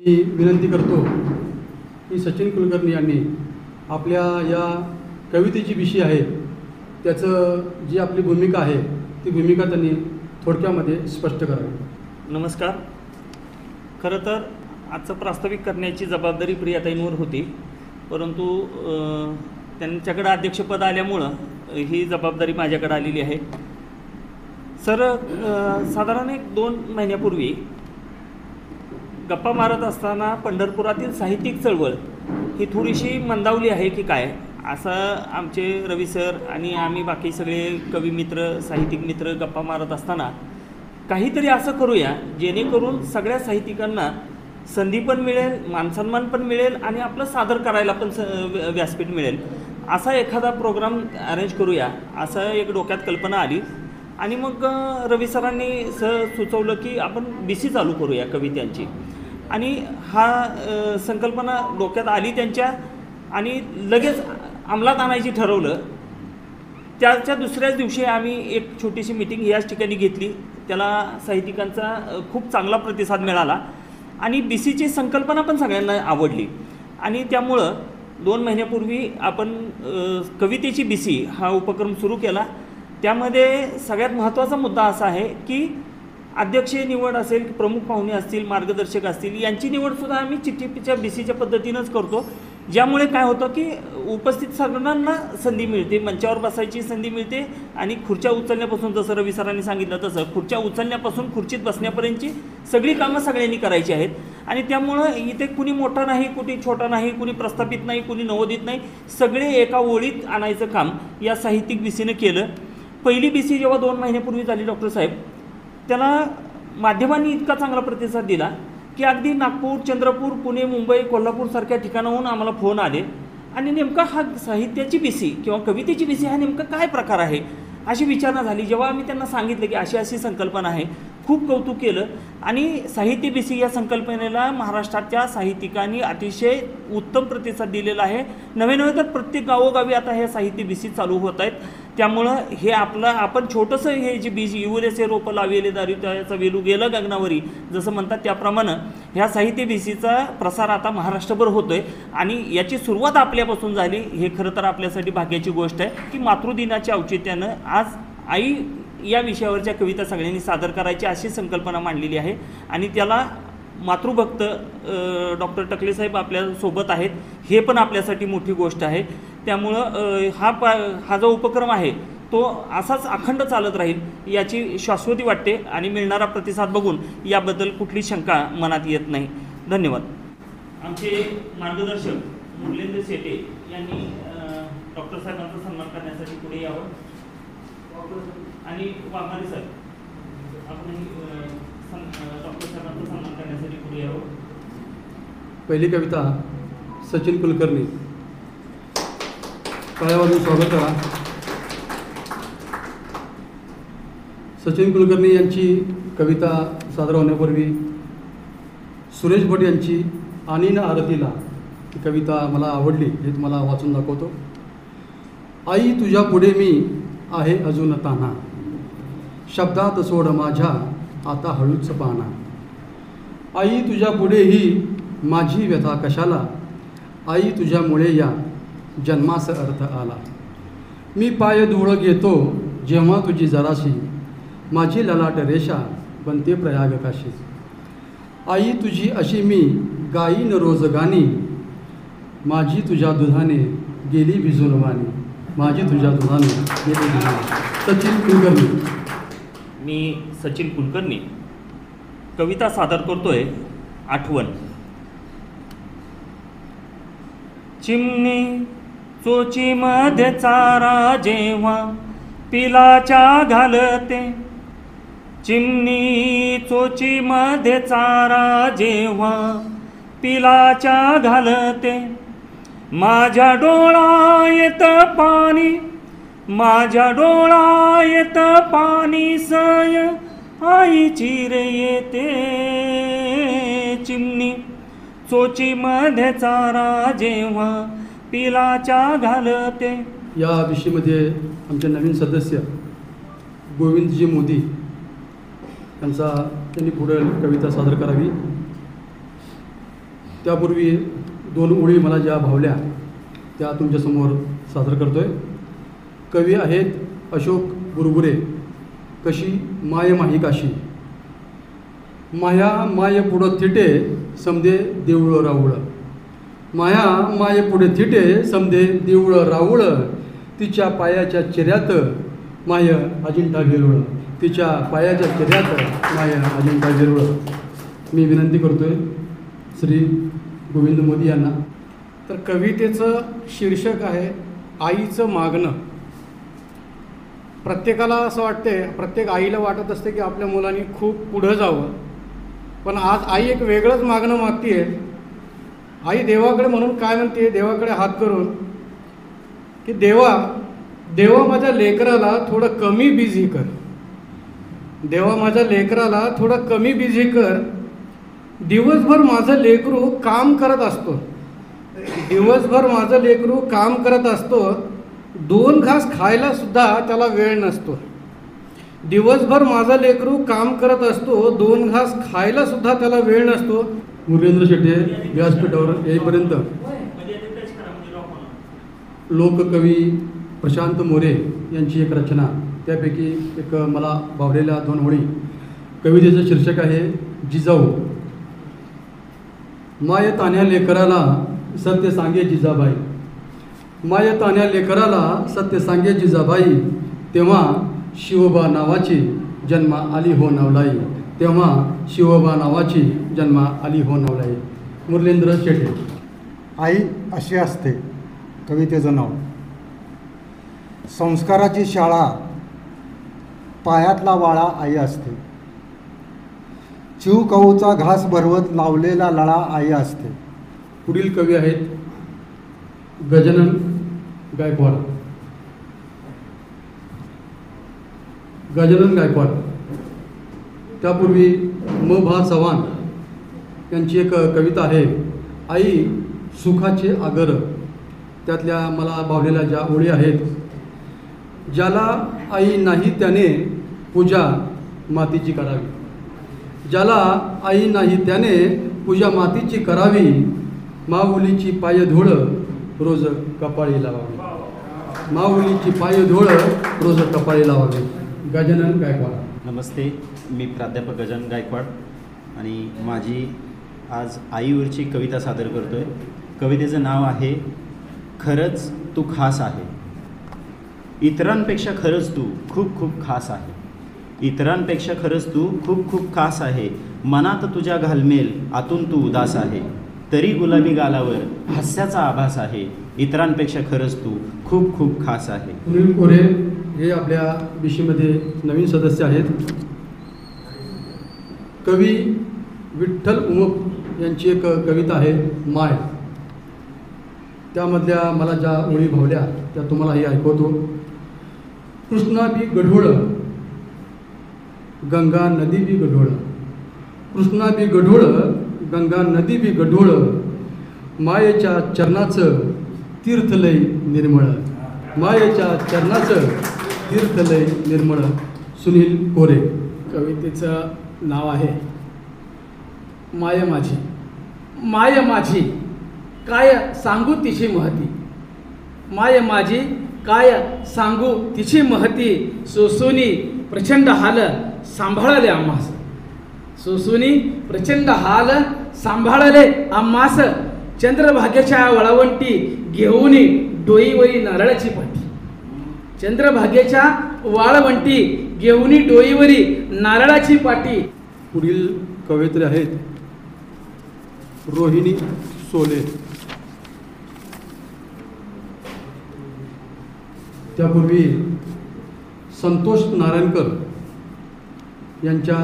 मी विनंती करतो की सचिन कुलकर्णी यांनी आपल्या या कवितेची विषय आहे त्याचं जी आपली भूमिका आहे ती भूमिका त्यांनी थोडक्यामध्ये स्पष्ट करावी। नमस्कार। खरं तर आजचं प्रास्ताविक करण्याची जबाबदारी प्रियाताईंवर होती, परंतु त्यांच्याकडे अध्यक्षपद आल्यामुळं ही जबाबदारी माझ्याकडे आलेली आहे। सर, साधारण 1-2 महिन्यापूर्वी गप्पा मारत असताना पंढरपुरातील साहित्यिक चळवळ ही थोडीशी मंदावली आहे की काय, असं आमचे रवी सर आणि आम्ही बाकी सगळे कवी मित्र साहित्यिक मित्र गप्पा मारत असताना काहीतरी असं करूया जेणेकरून सगळ्या साहित्यिकांना संधी पण मिळेल, मानसन्मान पण मिळेल आणि आपलं सादर करायला पण व्यासपीठ मिळेल, असा एखादा प्रोग्राम अरेंज करूया असं एक डोक्यात कल्पना आली। आणि मग रवी सरांनी सुचवलं की आपण BC चालू करूया कवितांची, आणि हा संकल्पना डोक्यात आली त्यांच्या आणि लगेच अंमलात आणायची ठरवलं। त्याच्या दुसऱ्याच दिवशी आम्ही एक छोटीशी मीटिंग याच ठिकाणी घेतली, त्याला साहित्यिकांचा खूप चांगला प्रतिसाद मिळाला आणि BCची संकल्पना पण सगळ्यांना आवडली। आणि त्यामुळं 2 महिन्यापूर्वी आपण कवितेची BC हा उपक्रम सुरू केला। त्यामध्ये सगळ्यात महत्त्वाचा मुद्दा असा आहे की अध्यक्षीय निवड असेल, प्रमुख पाहुणे असतील, मार्गदर्शक असतील, यांची निवडसुद्धा आम्ही चिठ्ठीच्या BCच्या पद्धतीनंच करतो, ज्यामुळे काय होतं की उपस्थित सगळ्यांना संधी मिळते, मंचावर बसायची संधी मिळते आणि खुर्च्या उचलण्यापासून, जसं रवी सरांनी सांगितलं तसं खुर्च्या उचलण्यापासून खुर्चीत बसण्यापर्यंतची सगळी कामं सगळ्यांनी करायची आहेत। आणि त्यामुळं इथे कुणी मोठा नाही, कुणी छोटा नाही, कुणी प्रस्थापित नाही, कुणी नवोदित नाही, सगळे एका ओळीत आणायचं काम या साहित्यिक BCनं केलं। पहिली BC जेव्हा 2 महिन्यापूर्वी झाली डॉक्टर साहेब, त्याला माध्यमांनी इतका चांगला प्रतिसाद दिला की अगदी नागपूर, चंद्रपूर, पुणे, मुंबई, कोल्हापूरसारख्या ठिकाणाहून आम्हाला फोन आले आणि नेमका हा साहित्याची BC किंवा कवितेची BC हा नेमका काय प्रकार आहे अशी विचारणा झाली। जेव्हा आम्ही त्यांना सांगितलं की अशी अशी संकल्पना आहे, खूप कौतुक केलं आणि साहित्य BC या संकल्पनेला महाराष्ट्राच्या साहित्यिकांनी अतिशय उत्तम प्रतिसाद दिलेला आहे। नवे तर प्रत्येक गावोगावी आता हे साहित्य BC चालू होत आहेत। त्यामुळं हे आपण छोटंसं हे जे बीज युवरेचे रोपं लावले दारी त्याचा वेलू गेलं गगनावरी जसं म्हणतात, त्याप्रमाणे ह्या साहित्य BCचा प्रसार आता महाराष्ट्रभर होतोय आणि याची सुरुवात आपल्यापासून झाली। हे खरं तर आपल्यासाठी भाग्याची गोष्ट आहे की मातृदिनाच्या औचित्यानं आज आई या विषयावरच्या कविता सगळ्यांनी सादर करायची अशी संकल्पना मांडलेली आहे आणि त्याला मातृभक्त डॉक्टर टकले साहेब आपल्यासोबत आहेत, हे पण आपल्यासाठी मोठी गोष्ट आहे। त्यामुळं हा जो उपक्रम आहे तो असाच अखंड चालत राहील याची शाश्वती वाटते आणि मिळणारा प्रतिसाद बघून याबद्दल कुठली शंका मनात येत नाही। धन्यवाद। आमचे मार्गदर्शक मुरलींद्र शेटे यांनी डॉक्टर साहेबांचा सन्मान करण्यासाठी पुढे यावं आणि वाघमारे सर आपण डॉक्टर साहेबांचा सन्मान करण्यासाठी पुढे यावं। पहिली कविता सचिन कुलकर्णी, टाळ्यावाजून स्वागत करा। सचिन कुलकर्णी यांची कविता सादर होण्यापूर्वी सुरेश भट यांची आणि न आरतीला ही कविता मला आवडली, हे तुम्हाला वाचून दाखवतो। आई तुझ्या पुढे मी आहे अजून ताना, शब्दात सोड माझ्या आता हळूच पाना। आई तुझ्या पुढे ही माझी व्यथा कशाला, आई तुझ्यामुळे या जन्मास अर्थ आला। मी पाय धुळ घेतो जेव्हा तुझी जराशी, माझी ललाट रेषा बनते प्रयाग काशी। आई तुझी अशी मी गाईन रोज गाणी, माझी तुझ्या दुधाने गेली भिजून वाणी, माझी तुझ्या दुधाने गेली भिजून। सचिन कुलकर्णी। मी सचिन कुलकर्णी कविता सादर करतोय। आठवण। चिमणी चोचीमध्ये चारा जेव्हा पिलाच्या घालते, चिमणी चोचीमध्ये चारा जेव्हा पिलाच्या घालते, माझ्या डोळा येत पाणी, माझ्या डोळा येत पाणी सय आईची रे येते। चिमणी चोचीमध्ये चारा जेव्हा पिलाच्या घालते। या विषयामध्ये आमचे नवीन सदस्य गोविंदजी मोदी त्यांनी पुढे कविता सादर करावी। त्यापूर्वी 2 ओळी मला ज्या भावल्या त्या तुमच्यासमोर सादर करतो आहे. कवी आहेत अशोक बुरबुरे. कशी माय माही काशी, माया माय पुढं थिटे समदे देऊळ राऊळ, माया माय पुढे थिटे समदे देऊळ राऊळ, तिच्या पायाच्या चिऱ्यात माय अजिंठा वेरूळ, तिच्या पायाच्या चिऱ्यात माय अजिंठा वेरूळ. मी विनंती करतो आहे श्री गोविंद मोदी यांना. तर कवितेचं शीर्षक आहे आईचं मागणं. प्रत्येकाला असं वाटते, प्रत्येक आईला वाटत असते की आपल्या मुलांनी खूप पुढं जावं, पण आज आई एक वेगळंच मागणं मागते आहे. आई देवाकडे म्हणून काय म्हणते, देवाकडे हात करून की देवा माझ्या लेकराला थोडं कमी बिझी कर, देवा माझ्या लेकराला थोडं कमी बिझी कर. दिवसभर माझं लेकरू काम करत असतो, दिवसभर माझं लेकरू काम करत असतो, 2 घास खायला सुद्धा त्याला वेळ नसतो. दिवसभर माझा लेकरू काम करत असतो, 2 घास खायला सुद्धा त्याला वेळ नसतो. मुरलींद्र शेटे व्यासपीठावर येईपर्यंत लोककवी प्रशांत मोरे यांची एक रचना, त्यापैकी एक मला भावलेल्या 2 ओळी. कवितेचं शीर्षक आहे जिजाऊ. माय तान्या लेकराला सत्य सांगे जिजाबाई, माय तान्या लेकराला सत्य सांगे जिजाबाई, तेव्हा शिवबा नावाची जन्मा आली हो नवलाई, तेव्हा शिवबा नावाची जन्मा आली हो नवलाई. मुरलींद्र शेटे. आई अशी असते कवितेचं नाव. संस्काराची शाळा, पायातला वाळा आई असते. चिव कऊचा घास भरवत लावलेला लळा आई असते. पुढील कवी आहेत गजानन गायकवाड. गजानन गायकवाड. त्यापूर्वी म भा चव्हाण यांची एक कविता आहे आई सुखाचे आगर. त्यातल्या मला भावलेल्या ज्या ओळी आहेत, ज्याला आई नाही त्याने पूजा मातीची करावी, ज्याला आई नाही त्याने पूजा मातीची करावी, माऊलीची पायधूळ रोज कपाळी लावावी, माऊलीची पायधूळ रोज कपाळी लावावी. गजानन गायकवाड. नमस्ते, मी प्राध्यापक गजानन गायकवाड आणि माझी आज आईवरची कविता सादर करतो आहे. कवितेचं नाव आहे खरंच तू खास आहे. इतरांपेक्षा खरंच तू खूप खूप खास आहे. इतरांपेक्षा खरंच तू खूप खूप खास आहे. मनात तुझ्या घालमेल आतून तू उदास आहे. तरी गुलाबी गालावर हास्याचा आभास आहे. इतरांपेक्षा खरंच तू खूप खूप खास आहे. सुनील कोरे हे आपल्या बीसीमध्ये नवीन सदस्य आहेत. कवी विठ्ठल उमप यांची एक कविता आहे माय. त्यामधल्या मला ज्या ओळी भावल्या त्या तुम्हालाही ऐकवतो. कृष्णा बी गढूळ, गंगा नदी बी गढूळ, कृष्णा बी गढूळ, गंगा नदी बी गढूळ, मायेच्या चरणाचं तीर्थलय निर्मळ, मायेच्या चरणाचं तीर्थलय निर्मळ. सुनील कोरे. कवितेचं नाव आहे माय माझी. माय माझी काय सांगू तिची महती, माय माझी काय सांगू तिची महती, सोसुनी प्रचंड हाल सांभाळले आम्हास, सोसुनी प्रचंड हाल सांभाळले आम्हास, चंद्रभागेच्या वळवंटी घेऊन डोईवरी नारळाची पाटी, चंद्रभागेच्या वाळवंटी घेऊन डोईवरी नारळाची पाटी. पुढील कवयित्री आहेत रोहिणी सोले. त्यापूर्वी संतोष नारायणकर यांच्या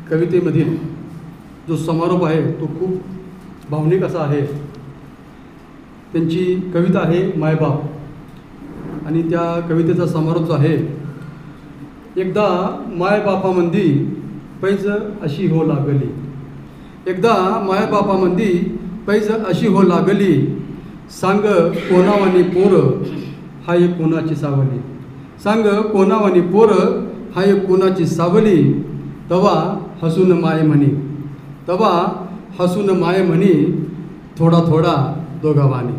कवितेमधील जो समारोप आहे तो खूप भावनिक असा आहे. त्यांची कविता आहे मायबाप आणि त्या कवितेचा समारोप जो आहे, एकदा मायबापामंदी पैज अशी हो लागली, एकदा मायबापामंदी पैज अशी हो लागली, सांग कोणावानी पोर हाय कोणाची सावली, सांग कोणावानी पोर हाय कोणाची सावली, तवा हसून माय म्हणी, तवा हसून माय म्हणी, थोडा थोडा दोघा वाणी,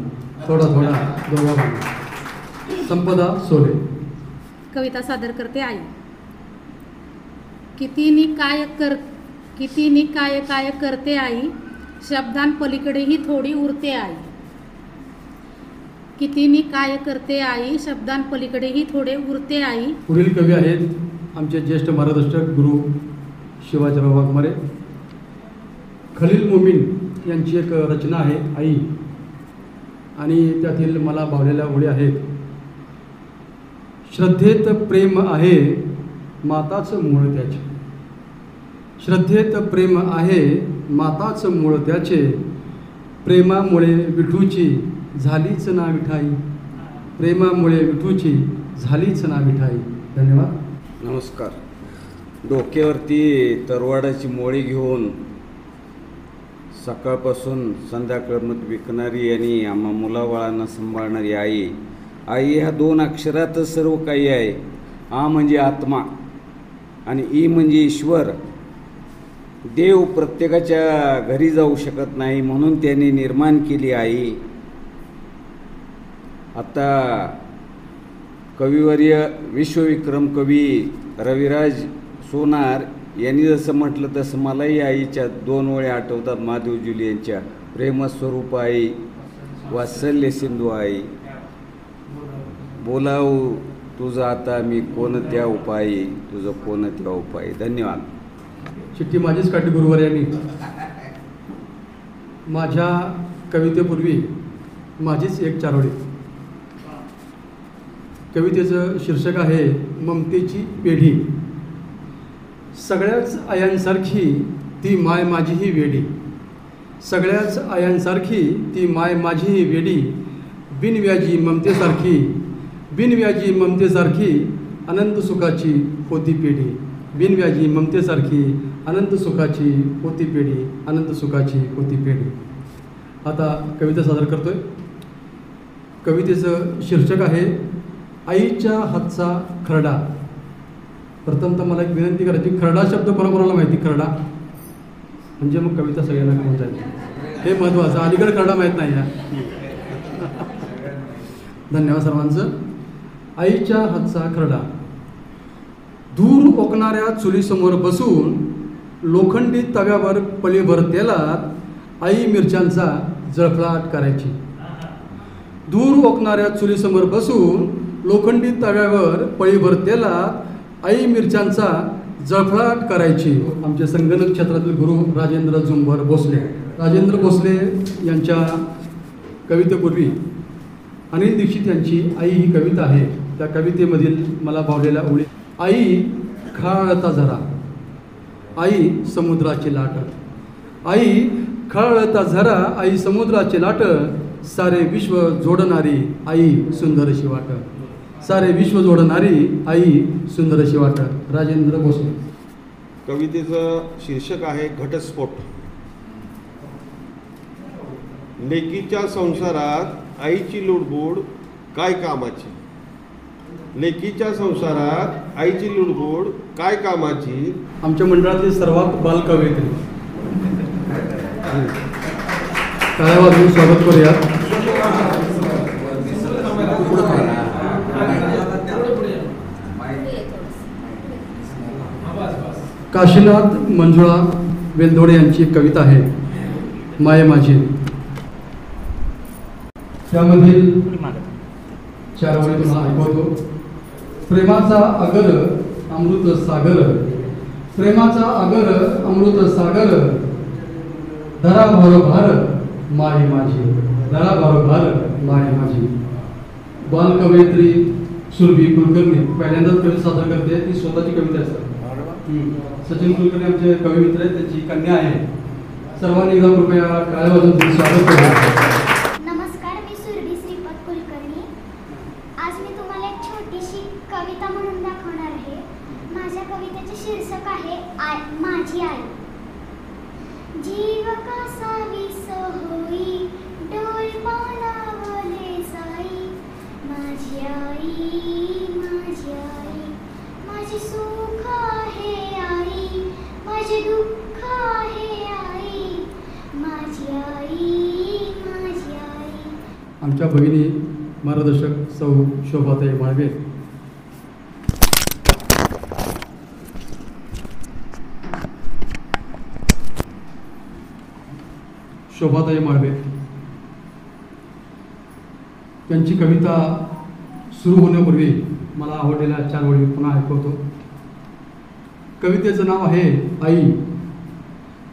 थोडा थोडा दोघा वाणी. संपदा सोले. कविता सादर करते आई. कितीनी काय काय करते आई, शब्दांपलीकडेही थोडी उरते आई. कितीनी काय करते आई, शब्दांपलीकडेही थोडे उरते आई. पुढील कवी आहेत आमचे ज्येष्ठ मार्गदर्शक गुरु शिवाजीराव वाघमारे. खलील मोमीन यांची एक रचना आहे आई, आणि त्यातील मला भावलेल्या ओळी आहेत. श्रद्धेत प्रेम आहे माताच मूळ त्याचे, श्रद्धेत प्रेम आहे माताच मूळ त्याचे, प्रेमामुळे विठूची झालीच ना विठाई, प्रेमामुळे विठूची झालीच ना विठाई. धन्यवाद. नमस्कार. डोक्यावरती तरवाडाची मोळी घेऊन सकाळपासून संध्याकाळपर्यंत विकणारी आणि आम्हा मुलाबाळांना सांभाळणारी आई. आई ह्या दोन अक्षरातच सर्व काही आहे. आ म्हणजे आत्मा आणि ई म्हणजे ईश्वर. देव प्रत्येकाच्या घरी जाऊ शकत नाही, म्हणून त्याने निर्माण केली आई. आता कविवर्य विश्वविक्रम कवी रविराज सोनार यांनी जसं म्हटलं तसं मलाही आईच्या दोन ओळी आठवतात. महादेव जुली यांच्या, प्रेमस्वरूप आई, वात्सल्य सिंधू आई, बोलावू तुझं आता मी कोणत्या उपायी, तुझं कोणत्या उपायी. धन्यवाद. चिठ्ठी माझीच काढली गुरुवार यांनी. माझ्या कवितेपूर्वी माझीच एक चारोळी. कवितेचं शीर्षक आहे ममतेची पेढी. सगळ्याच आयांसारखी ती माय माझीही वेडी, सगळ्याच आयांसारखी ती माय माझीही वेडी, बिनव्याजी ममतेसारखी, बिनव्याजी ममतेसारखी अनंत सुखाची होती पेढी, बिनव्याजी ममतेसारखी अनंत सुखाची होती पेढी, अनंत सुखाची होती पेढी. आता कविता सादर करतोय. कवितेचं शीर्षक आहे आईच्या हातचा खरडा. प्रथमतः मला एक विनंती करायची, खरडा शब्द कोणाकोणाला माहिती? खरडा म्हणजे मग कविता सगळ्यांना कळून जाईल, हे महत्त्वाचं. अलीकडे खरडा माहीत नाही या. धन्यवाद सर्वांचं. आईच्या हातचा खरडा. धूर ओकणाऱ्या चुलीसमोर बसून लोखंडी तव्यावर पळीभर तेलात आई मिरच्यांचा जळफळाट करायची. धूर ओकणाऱ्या चुलीसमोर बसून लोखंडी तव्यावर पळीभर तेलात आई मिरच्यांचा जळफळाट करायची. आमचे संगणक क्षेत्रातील गुरु राजेंद्र झुंबर भोसले. राजेंद्र भोसले यांच्या कवितेपूर्वी अनिल दीक्षित यांची आई ही कविता आहे. त्या कवितेमधील मला भावलेल्या ओळी. आई खळाळता जरा, आई समुद्राची लाट, आई खळाळता जरा, आई समुद्राची लाट, सारे विश्व जोडणारी आई सुंदरशी वाट, सारे विश्व जोडणारी आई सुंदरशी वाट. राजेंद्र भोसले. कवितेचं शीर्षक आहे घटस्फोट. लेकीच्या संसारात आईची लुडबुड काय कामाची, लेकीच्या संसारात आईची लुडबुड काय कामाची. आमच्या मंडळातील सर्वात बाल कवयित्री टाळ्या वाजवून स्वागत करूया. काशीनाथ मंजुळा वेलदोडे यांची एक कविता आहे माये माझी. त्यामधील चार ओळी तुम्हाला ऐकवतो. प्रेमाचा आगर अमृत सागर, प्रेमाचा आगर अमृत सागर, धरा भार माय माझी, धरा भार माय माझी. बाल कवयित्री सुरभी कुलकर्णी पहिल्यांदाच कविता सादर करते. ती स्वतःची कविता असते. सचिन कुलकर्णी आमचे कवी मित्र आहेत, त्याची कन्या आहे. सर्वांनी एकदा कृपया टाळ्या वाजवून स्वागत करूया. नमस्कार, मी सुरभी श्रीपद कुलकर्णी. आज मी तुम्हाला एक छोटीशी कविता म्हणून दाखवणार आहे. माझ्या कवितेचे शीर्षक आहे माझी आई. जीव कसा विस होई डोळ पाणावले साई, माझी आई, माझी आई, माझी सुख आहे आई, माझे दुःख आहे आई, माझी आई, आमच्या भगिनी मार्गदर्शक सौ शोभाताई माळवे, शोभाताई माळवे त्यांची कविता सुरू होण्यापूर्वी मला आवडलेल्या 4 ओळी पुन्हा ऐकवतो. कवितेचं नाव आहे आई.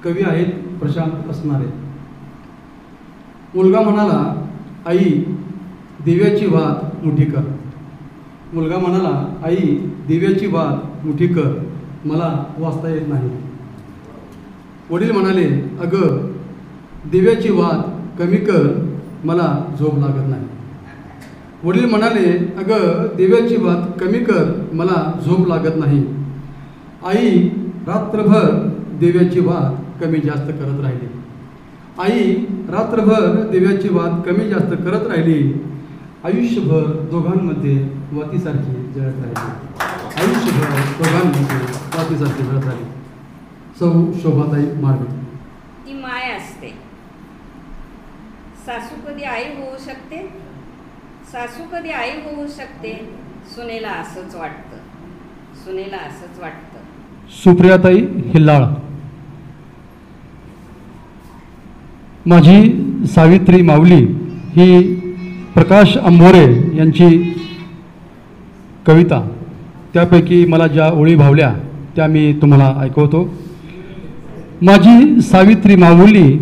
कवी आहेत प्रशांत असणारे. मुलगा म्हणाला, आई दिव्याची वात मुठी कर. मुलगा म्हणाला, आई दिव्याची वात मुठी कर, मला वाचता येत नाही. वडील म्हणाले, अगं दिव्याची वात कमी कर, मला झोप लागत नाही. वडील म्हणाले, अगं दिव्याची वात कमी कर, मला झोप लागत नाही. आई रात्रभर दिव्याची वात कमी जास्त करत राहिली. आई रात्रभर दिव्याची वात कमी जास्त करत राहिली. आयुष्यभर दोघांमध्ये वातीसारखी जळत राहिली. आयुष्यभर दोघांमध्ये वातीसारखी जळत राहिली. सौ शोभाताई माळवे. ती माय असते. सासू कधी आई होऊ शकते, सासू कधी आई होऊ शकते, सुनेला असंच वाटतं, सुनेला असंच वाटतं. सुप्रियाताई हिल्लाळ. माझी सावित्री माऊली ही प्रकाश अंभोरे यांची कविता, त्यापैकी मला ज्या ओळी भावल्या त्या मी तुम्हाला ऐकवतो. माझी सावित्री माऊली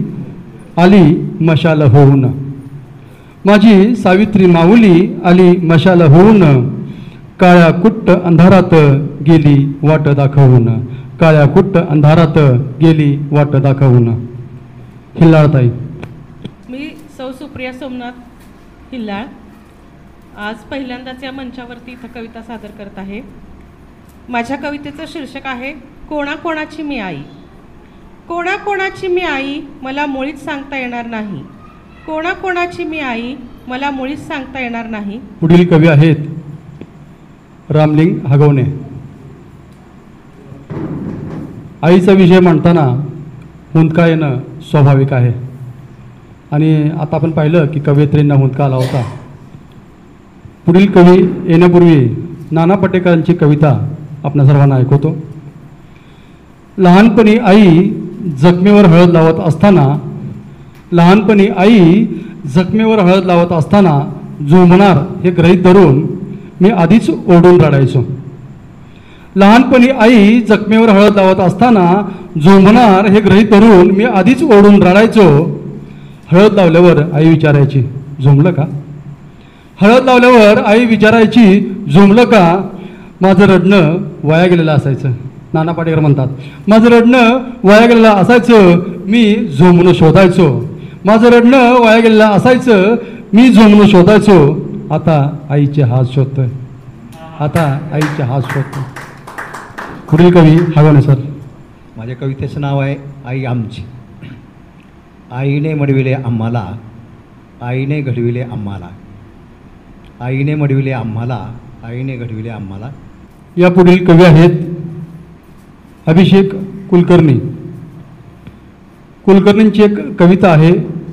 आली मशाल होऊन. माझी सावित्री माऊली आली मशाल होऊन, काळ्या कुट्ट अंधारात गेली वाट दाखवून. काळ्या कुट्ट अंधारात गेली वाट दाखवून. हिल्लाळताई. मी सौ सुप्रिया सोमनाथ हिल्लाळ आज पहिल्यांदाच या मंचावरती इथं कविता सादर करत आहे. माझ्या कवितेचं शीर्षक आहे कोणाकोणाची मी आई. कोणाकोणाची मी आई मला मुळीच सांगता येणार नाही. कोणाकोणाची मी आई मला मुळीच सांगता येणार नाही. पुढील कवी आहेत रामलिंग हगवणे. आईचा विषय म्हणताना हुंदका येणं स्वाभाविक आहे आणि आता आपण पाहिलं की कवयित्रींना हुंदका आला होता. पुढील कवी येण्यापूर्वी नाना पाटेकरांची कविता आपणा सर्वांना ऐकवतो. लहानपणी आई जखमेवर हळद लावत असताना, लहानपणी आई जखमेवर हळद लावत असताना झोंबणार हे गृहीत धरून मी आधीच ओरडून रडायचो. लहानपणी आई जखमेवर हळद लावत असताना झोंबणार हे गृहीत धरून मी आधीच ओरडून रडायचो. हळद लावल्यावर आई विचारायची, झोंबलं का? हळद लावल्यावर आई विचारायची, झोंबलं का? माझं रडणं वाया गेलेलं असायचं. नाना पाटेकर म्हणतात, माझं रडणं वाया गेलेलं असायचं, मी झोंबणं शोधायचो. माझं रडणं वाया गेलेलं असायचं, मी झोंबणं शोधायचो. आता आईचे हात शोधतोय, आता आईचे हात शोधतोय. पुढील कवी हगवणे सर. माझ्या कवितेचं नाव आहे आई आमची. आईने मडविले आम्हाला, आईने घडविले आम्हाला, आईने मडविले आम्हाला, आईने घडविले आम्हाला. या पुढील कवी आहेत अभिषेक कुलकर्णी. कुलकर्णींची एक कविता आहे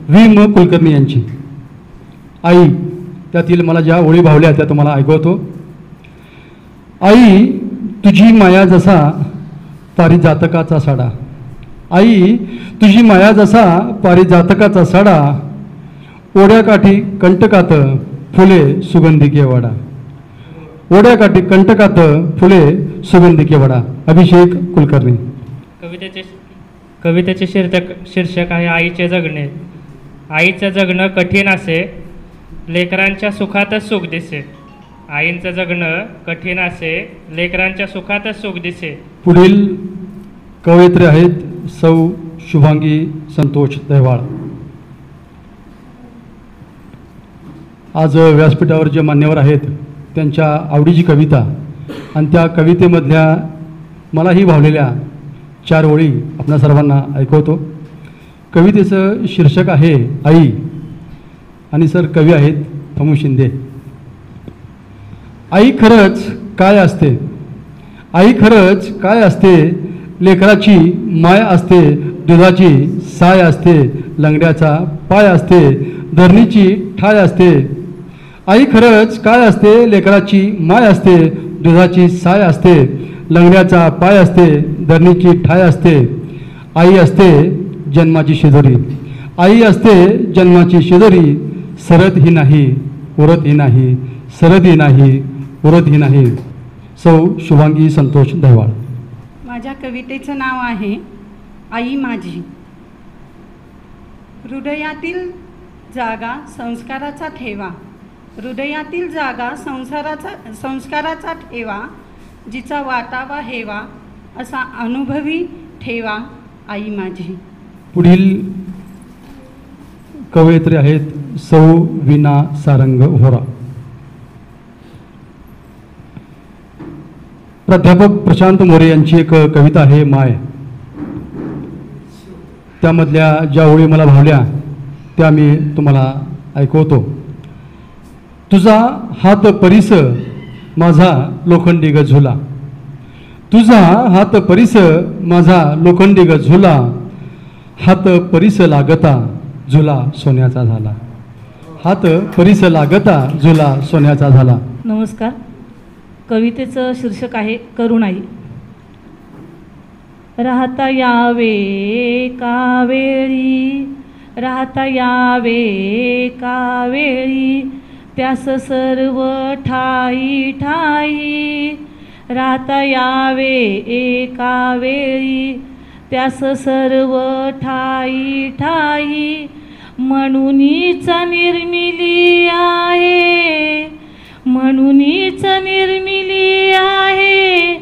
व्ही म कुलकर्णी यांची आई. त्यातील मला ज्या ओळी भावल्या त्या तुम्हाला ऐकवतो. आई तुझी माया जसा पारिजातकाचा साडा. आई तुझी माया जसा पारिजातकाचा साडा, ओढ्याकाठी कंटकात फुले सुगंधी केवाडा. ओढ्याकाठी कंटकात फुले सुगंधी केवाडा. अभिषेक कुलकर्णी. कवितेचे शीर्षक आहे आईचे जगणे. आईचं जगणं कठीण असे, लेकरांच्या सुखातच सुख दिसे. आईंचं जगणं कठीण असे, लेकरांच्या सुखातच सुख दिसे. पुढील कवयित्री आहेत सौ शुभांगी संतोष दहवाळ. आज व्यासपीठावर जे मान्यवर आहेत त्यांच्या आवडीची कविता आणि त्या कवितेमधल्या मलाही भावलेल्या 4 ओळी आपल्या सर्वांना ऐकवतो. कवितेचं शीर्षक आहे आई आणि सर कवी आहेत थमू शिंदे. आई खरंच काय असते, आई खरंच काय असते, लेकराची माय असते, दुधाची साय असते, लंगड्याचा पाय असते, धरणीची ठाय असते. आई खरंच काय असते, लेकराची माय असते, दुधाची साय असते, लंगड्याचा पाय असते, धरणीची ठाय असते. आई असते जन्माची शेजारी, आई असते जन्माची शेजारी, सरत ही नाही उरत ही नाही, सरत ही नाही उरत ही नाही. सौ शुभांगी संतोष दहिवाळ. माझ्या कवितेचं नाव आहे आई माझी. हृदयातील जागा संस्काराचा ठेवा, हृदयातील जागा संस्काराचा ठेवा, जिचा वाटावा हेवा असा अनुभवी ठेवा आई माझी. पुढील कवयित्री आहेत सौ वीणा सारंग होरा. प्राध्यापक प्रशांत मोरे यांची एक कविता आहे माय. त्यामधल्या ज्या ओळी मला भावल्या त्या मी तुम्हाला ऐकवतो. तुझा हात परिस माझा लोखंडी गझुला, तुझा हात परिस माझा लोखंडी गझुला, हात परिस लागता झुला सोन्याचा झाला, हात परिस लागता झुला सोन्याचा झाला. नमस्कार. कवितेचं शीर्षक आहे करुणाई. राहता यावे कावेळी, राहता यावे कावेळी, त्यास सर्व ठाई ठाई, राहता यावे एका वेळी, त्यास सर्व ठाई ठाई, म्हणूनच निर्मिली आहे, म्हणूनच निर्मिली आहे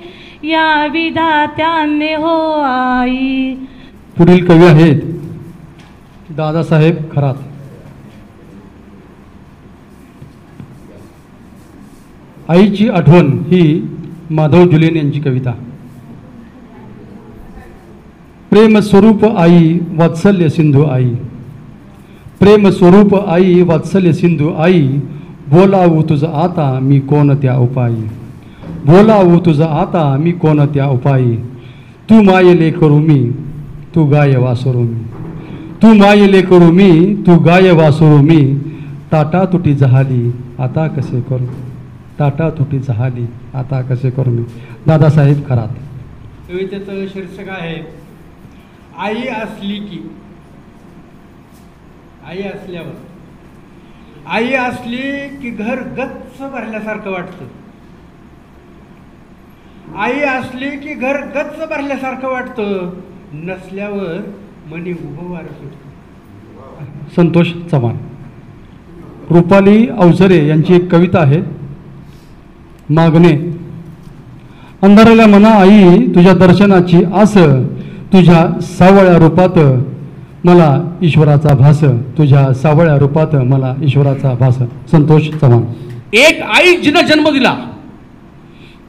या विधात्याने हो आई. पुढील कवी आहेत दादासाहेब खरात. आईची आठवण ही माधव जुलेन यांची कविता. प्रेम स्वरूप आई वात्सल्य सिंधू आई, प्रेम स्वरूप आई वात्सल्य सिंधू आई, बोलावू तुझं आता मी कोण त्या उपायी, बोलावू तुझं आता मी कोण त्या उपायी. तू मायले करू मी तू गाय वासरू मी, तू मायले करू मी तू गाय वासरू मी, टाटा तुटी जहाली आता कसे करू, टाटा तुटी जहाली आता कसे करू मी. दादासाहेब खरात. कवितेचं शीर्षक आहे आई असली की. आई असल्यावर, आई असली की घर गच्च भरल्यासारखं वाटतं, आई असली की घर गच्च भरल्यासारखं वाटतं, नसल्यावर मनी उभं वारं सुटतं. संतोष चव्हाण. रुपाली अवसरे यांची एक कविता आहे मागणे. अंधारल्या मना आई तुझ्या दर्शनाची आस, तुझ्या सावळ्या रूपात मला ईश्वराचा भास, तुझ्या सावळ्या रूपात मला ईश्वराचा भास. संतोष चव्हाण. एक आई जिनं जन्म दिला,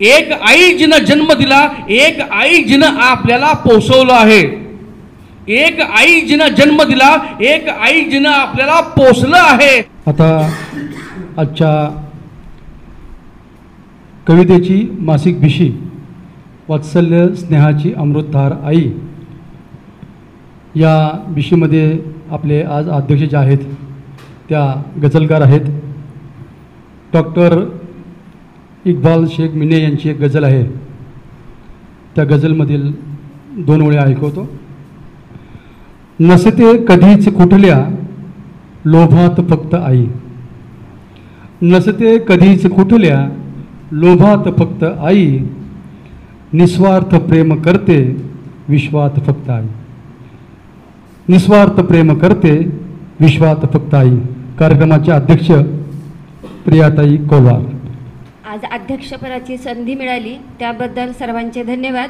एक आई जिनं जन्म दिला, एक आई जिनं आपल्याला पोसवलं आहे, एक आई जिनं जन्म दिला, एक आई जिनं आपल्याला पोसलं आहे. आता आजच्या कवितेची मासिक बिशी वात्सल्य स्नेहाची अमृतधार आई या बिशीमध्ये आपले आज अध्यक्ष जे आहेत त्या गझलकार आहेत. डॉक्टर इक्बाल शेख मिने यांची एक गझल आहे, त्या गझलमधील 2 ओळी ऐकवतो. नसते कधीच कुठल्या लोभात फक्त आई, नसते कधीच कुठल्या लोभात फक्त आई, निस्वार्थ प्रेम करते विश्वात फक्त आई, निस्वार्थ प्रेम करते विश्वात फक्त आई. कार्यक्रमाचे अध्यक्ष प्रियाताई कोलवार. आज अध्यक्षपदाची संधी मिळाली त्याबद्दल सर्वांचे धन्यवाद.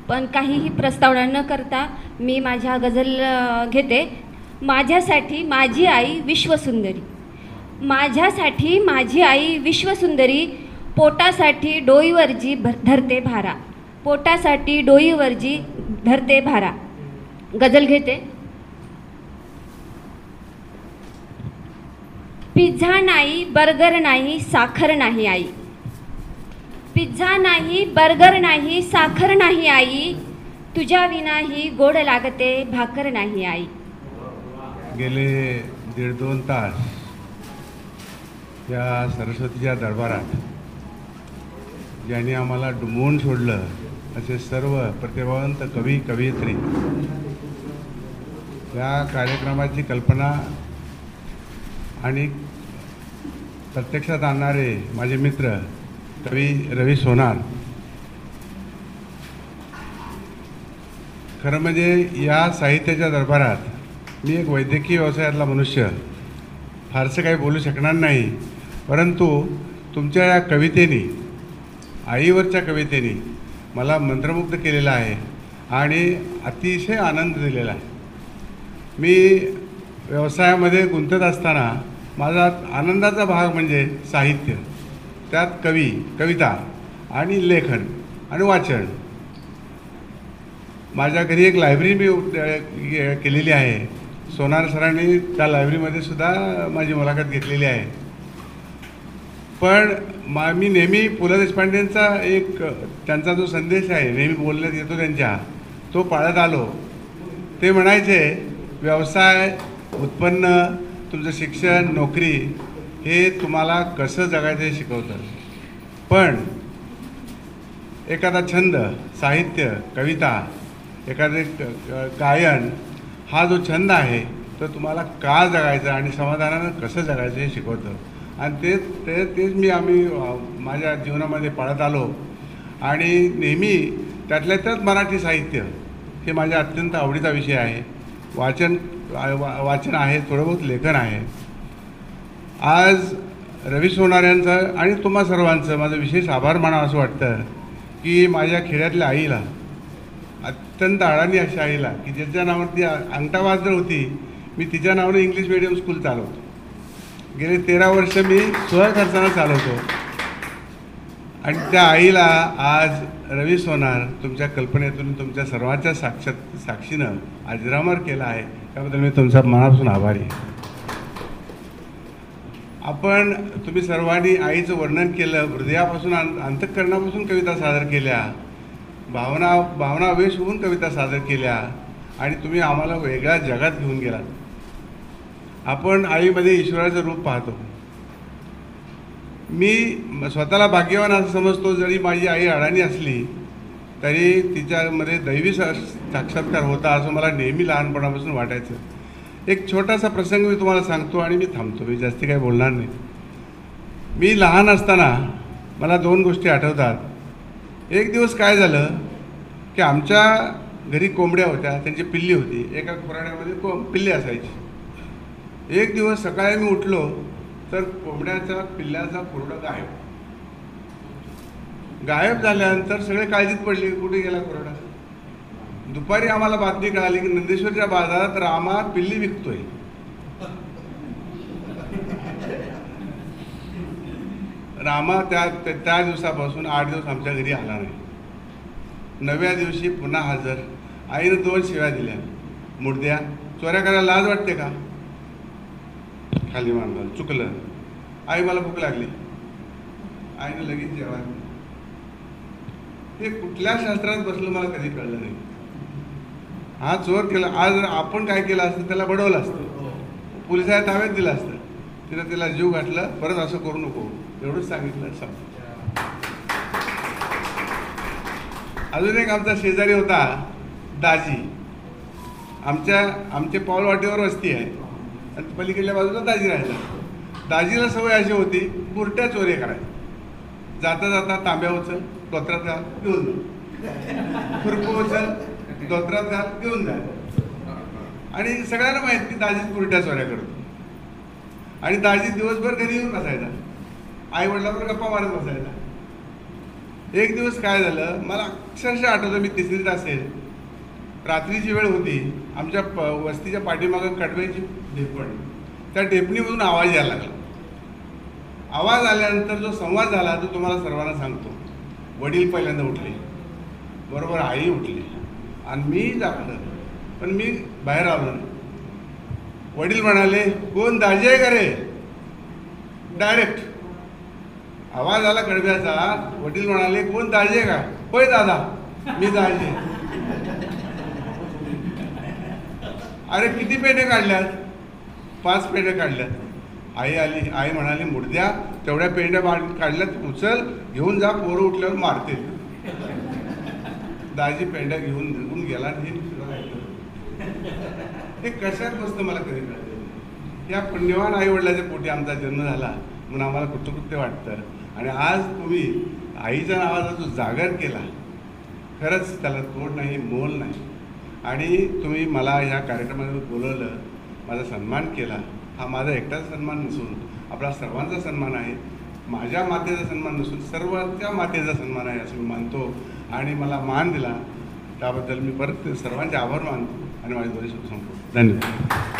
पण काहीही प्रस्तावना न करता मी माझ्या गझल घेते. माझ्यासाठी माझी आई विश्वसुंदरी, माझ्यासाठी माझी आई विश्वसुंदरी, पोटासाठी डोईवरजी धरते भारा, पोटासाठी डोईवरजी धरते भारा. गझल घेते. पिझ्झा नाही बर्गर नाही साखर नाही आई, पिझ्झा नाही बर्गर नाही साखर नाही आई, तुझ्या विनाही गोड लागते भाकर नाही आई. गेले 1.5-2 तास या सरस्वतीच्या दरबारात ज्यांनी आम्हाला डुंबवून सोडलं असे सर्व प्रतिभावंत कवी कवयित्री, या कार्यक्रमाची कल्पना आणि प्रत्यक्षात आणणारे माझे मित्र कवी रवी सोनार, खरं म्हणजे या साहित्याच्या दरबारात मी एक वैद्यकीय व्यवसायातला मनुष्य फारसं काही बोलू शकणार नाही, परंतु तुमच्या या कवितेने, आईवरच्या कवितेने मला मंत्रमुग्ध केलेला आहे आणि अतिशय आनंद दिलेला आहे. मी व्यवसायामध्ये गुंतत असताना माझा आनंदाचा भाग म्हणजे साहित्य, त्यात कविता आणि लेखन आणि वाचन. माझ्या घरी एक लायब्ररी मी केलेली आहे. सोनार सरांनी त्या लायब्ररीमध्ये सुद्धा माझी मुलाखत घेतलेली आहे. पण मी नेहमी पु ल देशपांडेंचा एक त्यांचा जो संदेश आहे नेहमी बोलण्यात येतो त्यांच्या, तो पाळत आलो. ते म्हणायचे व्यवसाय, उत्पन्न, तुमचं शिक्षण, नोकरी हे तुम्हाला कसं जगायचं हे शिकवतं, पण एखादा छंद, साहित्य, कविता, एखादे गायन हा जो छंद आहे तो तुम्हाला का जगायचं आणि समाधानानं कसं जगायचं हे शिकवतं. आणि तेच आम्ही माझ्या जीवनामध्ये पाळत आलो. आणि नेहमी त्यातल्या त्यात मराठी साहित्य हे माझ्या अत्यंत आवडीचा विषय आहे. वाचन आहे, थोडं बहुत लेखन आहे. आज रवी सोनार यांचं आणि तुम्हा सर्वांचं माझं विशेष आभार मानावं असं वाटतं की माझ्या खेड्यातल्या आईला, अत्यंत अडाणी अशा आईला, की ज्याच्या नावावरती अंगठावाजर होती, मी तिच्या नावानं इंग्लिश मीडियम स्कूल चालवतो. गेले 13 वर्ष मी स्वखर्चानं चालवतो. आणि त्या आईला आज रवी सोनार तुमच्या कल्पनेतून तुमच्या सर्वांच्या साक्षीनं अजरामर केला आहे. त्याबद्दल मी तुमचा मनापासून आभारी आहे. तुम्ही सर्वांनी आईचं वर्णन केलं, हृदयापासून अंतःकरणापासून कविता सादर केल्या, भावना वेश होऊन कविता सादर केल्या आणि तुम्ही आम्हाला वेगळ्या जगात घेऊन गेलात. आपण आईमध्ये ईश्वराचं रूप पाहतो. मी स्वतःला भाग्यवान असं समजतो. जरी माझी आई अडाणी असली तरी तिच्यामध्ये दैवी साक्षात्कार होता असं मला नेहमी लहानपणापासून वाटायचं. एक छोटासा प्रसंग मी तुम्हाला सांगतो आणि मी थांबतो. मी जास्ती काही बोलणार नाही. मी लहान असताना मला 2 गोष्टी आठवतात. एक दिवस काय झालं की आमच्या घरी कोंबड्या होत्या, त्यांची पिल्ली होती. एका खुराड्यामध्ये पिल्ली असायची. एक दिवस सकाळी मी उठलो तर कोंबड्याचा पिल्ल्याचा खुरडा गायब झाल्यानंतर सगळे काळजीत पडले, कुठे गेला खुरडा. दुपारी आम्हाला बातमी कळाली की नंदेश्वरच्या बाजारात रामा पिल्ली विकतोय. रामा त्या दिवसापासून 8 दिवस आमच्या घरी आला नाही. 9व्या दिवशी पुन्हा हजर. आईनं 2 शिव्या दिल्या. मुर्द्या, चोऱ्या करायला लाज वाटते का? खाली मांडलं, चुकलं. आई, मला भूक लागली. आईनं लगेच जेवण. हे कुठल्या शास्त्रात बसलं मला कधी कळलं नाही. हा चोर केला. आज आपण काय केलं असतं, त्याला बडवलं असतं, पोलिसाच्या ताब्यात दिलं असतं. तिनं त्याला जीव घातलं. परत असं करू नको एवढंच सांगितलं. अजून एक आमचा शेजारी होता दाजी. आमचे पाऊलवाटेवर वस्ती आहे आणि पलीकडल्या बाजूला दाजी राहिला. दाजीला सवय अशी होती बुरट्या चोऱ्या करायच्या. जाता जाता तांब्या उचल, धोत्रात घाल, घेऊन जा. खुरपू उचल, धोत्रात घाल, घेऊन जा. आणि सगळ्यांना माहिती की दाजीच बुरट्या चोऱ्या करतो. आणि दाजी दिवसभर घरी येऊन बसायचा. आई वडिलांवर गप्पा मारत बसायचा. एक दिवस काय झालं मला अक्षरशः आठवतं. मी 3रीत असेल, रात्रीची वेळ होती. आमच्या वस्तीच्या पाठीमागं कडव्याची ढेप पडली. त्या ढेपणीमधून आवाज यायला लागला. आवाज आल्यानंतर जो संवाद झाला तो तुम्हाला सर्वांना सांगतो. वडील पहिल्यांदा उठले, बरोबर आई उठली आणि मी जागलं. पण मी बाहेर आलो नाही. वडील म्हणाले, कोण, दाजी आहे का रे? डायरेक्ट आवाज आला कडव्याचा. वडील म्हणाले, कोण, दाजी आहे का? होय दादा, मी दाजी. अरे किती पेने काढल्यात? 5 पेंड्या काढल्या. आई आली, आई म्हणाली मुडद्या तेवढ्या पेंड्या काढल्यात, उचल घेऊन जा, पोरं उठल्यावर मारतील. दाजी पेंड्या घेऊन निघून गेला आणि हे कशात बसतं मला कधी कळलं. या पुण्यवान आईवडिलाच्या पोटी आमचा जन्म झाला म्हणून आम्हाला कृतकृत्य वाटतं. आणि आज तुम्ही आईच्या नावाचा जो जागर केला, खरंच त्याला तोड नाही, मोल नाही. आणि तुम्ही मला ह्या कार्यक्रमात बोलवलं, माझा सन्मान केला. हा माझा एकटाच सन्मान नसून आपला सर्वांचा सन्मान आहे. माझ्या मातेचा सन्मान नसून सर्वांच्या मातेचा सन्मान आहे असं मी मानतो. आणि मला मान दिला त्याबद्दल मी परत सर्वांचे आभार मानतो आणि माझे दोन्ही शब्द संपवतो. धन्यवाद.